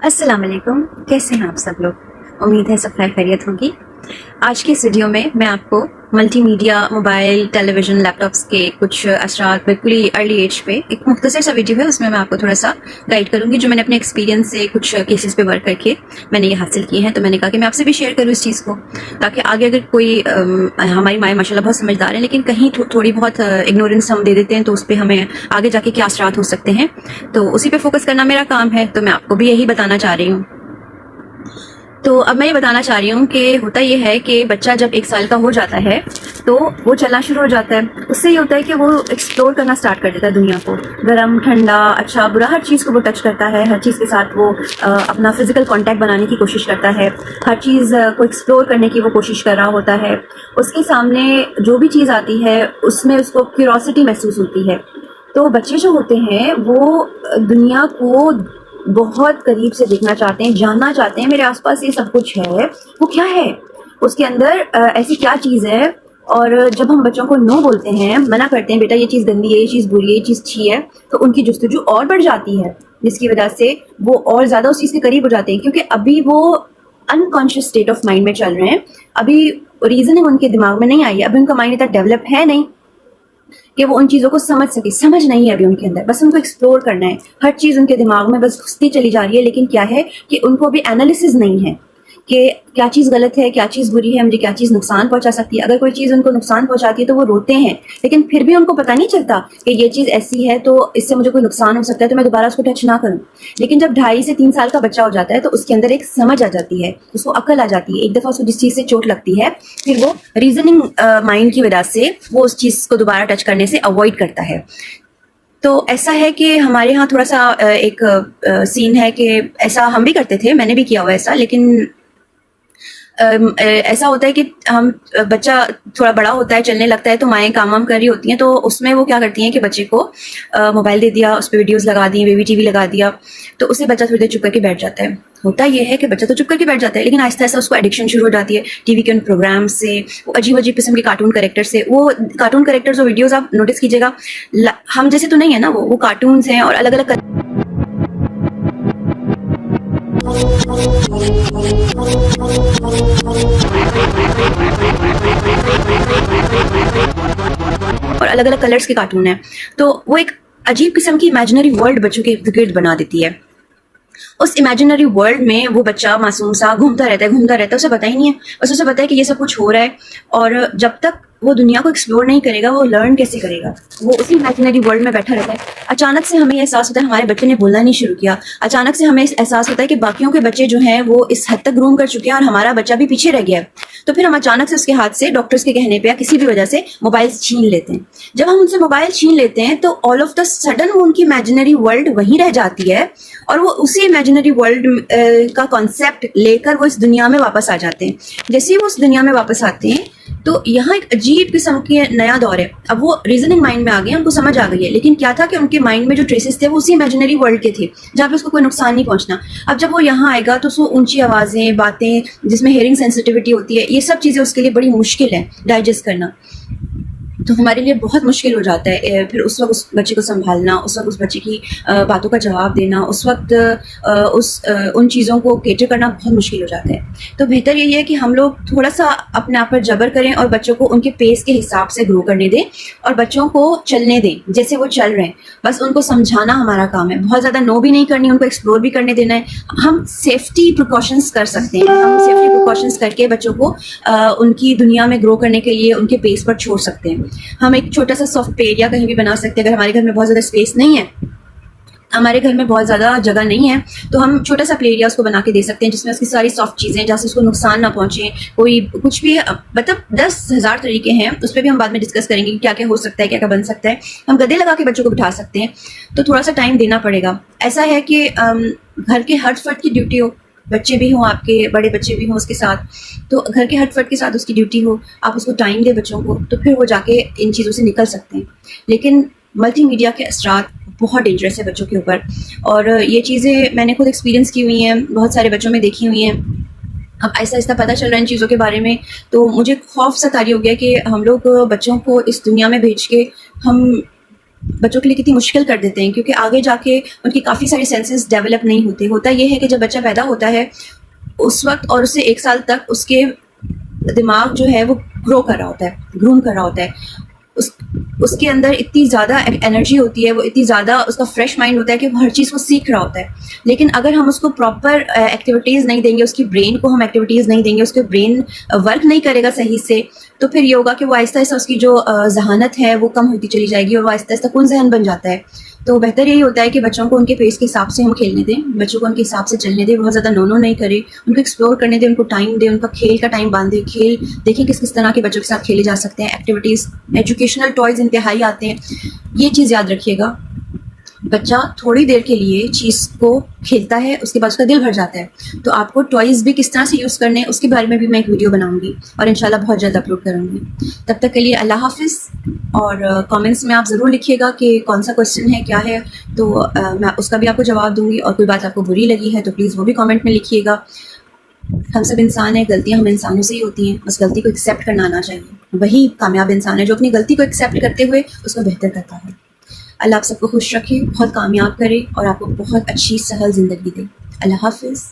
अस्सलाम वालेकुम, कैसे हैं आप सब लोग। उम्मीद है सब खैर खैरियत होगी। आज के इस वीडियो में मैं आपको मल्टीमीडिया, मोबाइल, टेलीविज़न, लैपटॉप्स के कुछ असरात बिल्कुल ही अर्ली एज पे एक मुख्तसर सा वीडियो है, उसमें मैं आपको थोड़ा सा गाइड करूँगी जो मैंने अपने एक्सपीरियंस से कुछ केसेस पे वर्क करके मैंने ये हासिल किए हैं। तो मैंने कहा कि मैं आपसे भी शेयर करूँ इस चीज़ को, ताकि आगे अगर कोई हमारी माएँ माशाल्लाह बहुत समझदार हैं, लेकिन कहीं थोड़ी बहुत इग्नोरेंस हम दे देते हैं, तो उस पर हमें आगे जाके क्या असरात हो सकते हैं, तो उसी पे फोकस करना मेरा काम है। तो मैं आपको भी यही बताना चाह रही हूँ। तो अब मैं ये बताना चाह रही हूँ कि होता ये है कि बच्चा जब 1 साल का हो जाता है तो वो चलना शुरू हो जाता है। उससे ये होता है कि वो एक्सप्लोर करना स्टार्ट कर देता है दुनिया को, गर्म ठंडा अच्छा बुरा हर चीज़ को वो टच करता है। हर चीज़ के साथ वो अपना फिजिकल कांटेक्ट बनाने की कोशिश करता है, हर चीज़ को एक्सप्लोर करने की वो कोशिश कर रहा होता है। उसके सामने जो भी चीज़ आती है उसमें उसको क्यूरोसिटी महसूस होती है। तो बच्चे जो होते हैं वो दुनिया को बहुत करीब से देखना चाहते हैं, जानना चाहते हैं मेरे आसपास ये सब कुछ है, वो क्या है, उसके अंदर ऐसी क्या चीज़ है। और जब हम बच्चों को नो बोलते हैं, मना करते हैं बेटा ये चीज़ गंदी है, ये चीज़ बुरी है, ये चीज़ अच्छी है, तो उनकी जुस्तजू और बढ़ जाती है, जिसकी वजह से वो और ज़्यादा उस चीज़ के करीब हो जाते हैं, क्योंकि अभी वो अनकॉन्शियस स्टेट ऑफ माइंड में चल रहे हैं। अभी रीजनिंग उनके दिमाग में नहीं आई है, अभी उनका माइंड इतना डेवलप है नहीं कि वो उन चीज़ों को समझ सके। समझ नहीं है अभी उनके अंदर, बस उनको एक्सप्लोर करना है। हर चीज़ उनके दिमाग में बस घुसती चली जा रही है, लेकिन क्या है कि उनको अभी एनालिसिस नहीं है कि क्या चीज़ गलत है, क्या चीज़ बुरी है, मुझे क्या चीज़ नुकसान पहुंचा सकती है। अगर कोई चीज़ उनको नुकसान पहुंचाती है तो वो रोते हैं, लेकिन फिर भी उनको पता नहीं चलता कि ये चीज़ ऐसी है तो इससे मुझे कोई नुकसान हो सकता है, तो मैं दोबारा उसको टच ना करूं। लेकिन जब 2.5 से 3 साल का बच्चा हो जाता है तो उसके अंदर एक समझ आ जाती है, उसको अक्ल आ जाती है। एक दफ़ा उसको जिस चीज़ से चोट लगती है, फिर वो रीजनिंग माइंड की वजह से वो उस चीज़ को दोबारा टच करने से अवॉइड करता है। तो ऐसा है कि हमारे यहाँ थोड़ा सा एक सीन है कि ऐसा हम भी करते थे, मैंने भी किया हुआ ऐसा। लेकिन ऐसा होता है कि हम बच्चा थोड़ा बड़ा होता है, चलने लगता है, तो माएँ काम वाम कर रही होती हैं, तो उसमें वो क्या करती हैं कि बच्चे को मोबाइल दे दिया, उस पर वीडियोज़ लगा दी, बेबी टीवी लगा दिया, तो उससे बच्चा थोड़ी देर चुप करके बैठ जाता है। होता ये है कि बच्चा तो चुप करके बैठ जाता है, लेकिन आहिस्ता आहिस्ता उसको एडिक्शन शुरू हो जाती है टीवी के उन प्रोग्राम से, वो अजीब अजीब किस्म के कार्टून कैरेक्टर से। वो कार्टून कैरेक्टर्स और वीडियोज़ आप नोटिस कीजिएगा, हम जैसे तो नहीं है ना, वो कार्टून्स हैं और अलग अलग और अलग अलग कलर्स के कार्टून हैं। तो वो एक अजीब किस्म की इमेजिनरी वर्ल्ड बच्चों के इर्द गिर्द बना देती है। उस इमेजिनरी वर्ल्ड में वो बच्चा मासूम सा घूमता रहता है, उसे पता ही नहीं है, बस उसे पता है कि ये सब कुछ हो रहा है। और जब तक वो दुनिया को एक्सप्लोर नहीं करेगा, वो लर्न कैसे करेगा, वो उसी इमेजिनरी वर्ल्ड में बैठा रहता है। अचानक से हमें एहसास होता है हमारे बच्चे ने बोलना नहीं शुरू किया, अचानक से हमें एहसास होता है कि बाकियों के बच्चे जो हैं वो इस हद तक ग्रूम कर चुके हैं और हमारा बच्चा भी पीछे रह गया है। तो फिर हम अचानक से उसके हाथ से डॉक्टर्स के कहने पे या किसी भी वजह से मोबाइल छीन लेते हैं। जब हम उनसे मोबाइल छीन लेते हैं तो ऑल ऑफ द सडन वो उनकी इमेजिनरी वर्ल्ड वहीं रह जाती है, और वो उसी इमेजिनरी वर्ल्ड का कॉन्सेप्ट लेकर वो इस दुनिया में वापस आ जाते हैं। जैसे ही वो उस दुनिया में वापस आते हैं तो यहाँ एक अजीब किस्म के नया दौर है। अब वो रीजनिंग माइंड में आ गए, उनको समझ आ गई है, लेकिन क्या था कि उनके माइंड में जो ट्रेसेस थे वो उसी इमेजिनरी वर्ल्ड के थे जहाँ पे उसको कोई नुकसान नहीं पहुंचना। अब जब वो यहाँ आएगा तो उसको ऊंची आवाज़ें, बातें जिसमें हेयरिंग सेंसिटिविटी होती है, ये सब चीज़ें उसके लिए बड़ी मुश्किल है डाइजेस्ट करना। तो हमारे लिए बहुत मुश्किल हो जाता है फिर उस वक्त उस बच्चे को संभालना, उस वक्त उस बच्चे की बातों का जवाब देना, उस वक्त उन चीज़ों को केटर करना बहुत मुश्किल हो जाता है। तो बेहतर यही है कि हम लोग थोड़ा सा अपने आप पर जबर करें और बच्चों को उनके पेस के हिसाब से ग्रो करने दें और बच्चों को चलने दें जैसे वो चल रहे हैं। बस उनको समझाना हमारा काम है, बहुत ज़्यादा नो भी नहीं करनी, उनको एक्सप्लोर भी करने देना है। हम सेफ्टी प्रिकॉशंस कर सकते हैं, हम सेफ्टी प्रिकॉशंस करके बच्चों को उनकी दुनिया में ग्रो करने के लिए उनके पेस पर छोड़ सकते हैं। हम एक छोटा सा सॉफ्ट एरिया कहीं भी बना सकते हैं। अगर हमारे घर में बहुत ज़्यादा स्पेस नहीं है, हमारे घर में बहुत ज़्यादा जगह नहीं है, तो हम छोटा सा प्ले एरिया उसको बना के दे सकते हैं जिसमें उसकी सारी सॉफ्ट चीज़ें, जहाँ से उसको नुकसान ना पहुँचे, कोई कुछ भी, मतलब 10,000 तरीके हैं, उस पर भी हम बाद में डिस्कस करेंगे कि क्या क्या हो सकता है, क्या क्या बन सकता है। हम गद्दे लगा के बच्चों को बिठा सकते हैं, तो थोड़ा सा टाइम देना पड़ेगा। ऐसा है कि घर के हर फर्द की ड्यूटी हो, बच्चे भी हों, आपके बड़े बच्चे भी हों उसके साथ, तो घर के हर फर्द के साथ उसकी ड्यूटी हो, आप उसको टाइम दें बच्चों को, तो फिर वो जाके इन चीज़ों से निकल सकते हैं। लेकिन मल्टीमीडिया के असरात बहुत डेंजरस है बच्चों के ऊपर, और ये चीज़ें मैंने खुद एक्सपीरियंस की हुई हैं, बहुत सारे बच्चों में देखी हुई हैं। अब ऐसा ऐसा पता चल रहा है इन चीज़ों के बारे में, तो मुझे खौफ सा तारी हो गया कि हम लोग बच्चों को इस दुनिया में भेज के हम بچوں کے لیے کتنی مشکل کر دیتے ہیں، کیونکہ آگے جا کے ان کی کافی سارے سینسز ڈیولپ نہیں ہوتے. ہوتا یہ ہے کہ جب بچہ پیدا ہوتا ہے اس وقت اور اس سے 1 سال تک اس کے دماغ جو ہے وہ گرو کر رہا ہوتا ہے، گروم کر رہا ہوتا ہے. اس کے اندر اتنی زیادہ انرجی ہوتی ہے، وہ اتنی زیادہ اس کا فریش مائنڈ ہوتا ہے کہ وہ ہر چیز کو سیکھ رہا ہوتا ہے. لیکن اگر ہم اس کو پراپر ایکٹیویٹیز نہیں دیں گے، اس کی برین کو ہم ایکٹیویٹیز نہیں دیں گے، اس کے برین ورک نہیں کرے گا صحیح سے، تو پھر یہ ہوگا کہ وہ آہستہ آہستہ اس کی جو ذہانت ہے وہ کم ہوتی چلی جائے گی اور وہ آہستہ آہستہ کن ذہن بن جاتا ہے. تو بہتر یہی ہوتا ہے کہ بچوں کو ان کے پیس کے حساب سے ہم کھیلنے دیں، بچوں کو ان کے حساب سے چلنے دیں، بہت زیادہ نو نہیں کرے، ان کو ایکسپلور کرنے دیں، ان کو ٹائم دیں، ان کا کھیل کا ٹائم باندھے. کھیل دیکھیں کس طرح کے بچوں کے ساتھ کھیلے جا سکتے ہیں، ایکٹیویٹیز، ایجوکیشنل ٹوائز انتہائی آتے ہیں. یہ چیز یاد رکھیے گا، بچہ تھوڑی دیر کے لیے چیز کو کھیلتا ہے، اس کے بعد اس کا دل بھر جاتا ہے. تو آپ کو ٹوائز بھی کس طرح سے یوز کرنے ہیں اس کے بارے میں بھی میں ایک ویڈیو بناؤں گی اور انشاءاللہ بہت جلد اپلوڈ کروں گی. تب تک کے لیے اللہ حافظ. اور کامنٹس میں آپ ضرور لکھیے گا کہ کون سا کویشچن ہے، کیا ہے، تو میں اس کا بھی آپ کو جواب دوں گی. اور کوئی بات آپ کو بری لگی ہے تو پلیز وہ بھی کامنٹ میں لکھیے گا. ہم سب انسان ہیں، غلطیاں ہم انسانوں سے ہی ہوتی ہیں، بس غلطی کو ایکسیپٹ کرنا آنا چاہیے. وہی کامیاب انسان ہے جو اپنی غلطی کو ایکسیپٹ کرتے ہوئے اس کو بہتر کرتا ہے. اللہ آپ سب کو خوش رکھے، بہت کامیاب کرے اور آپ کو بہت اچھی سہل زندگی دے. اللہ حافظ.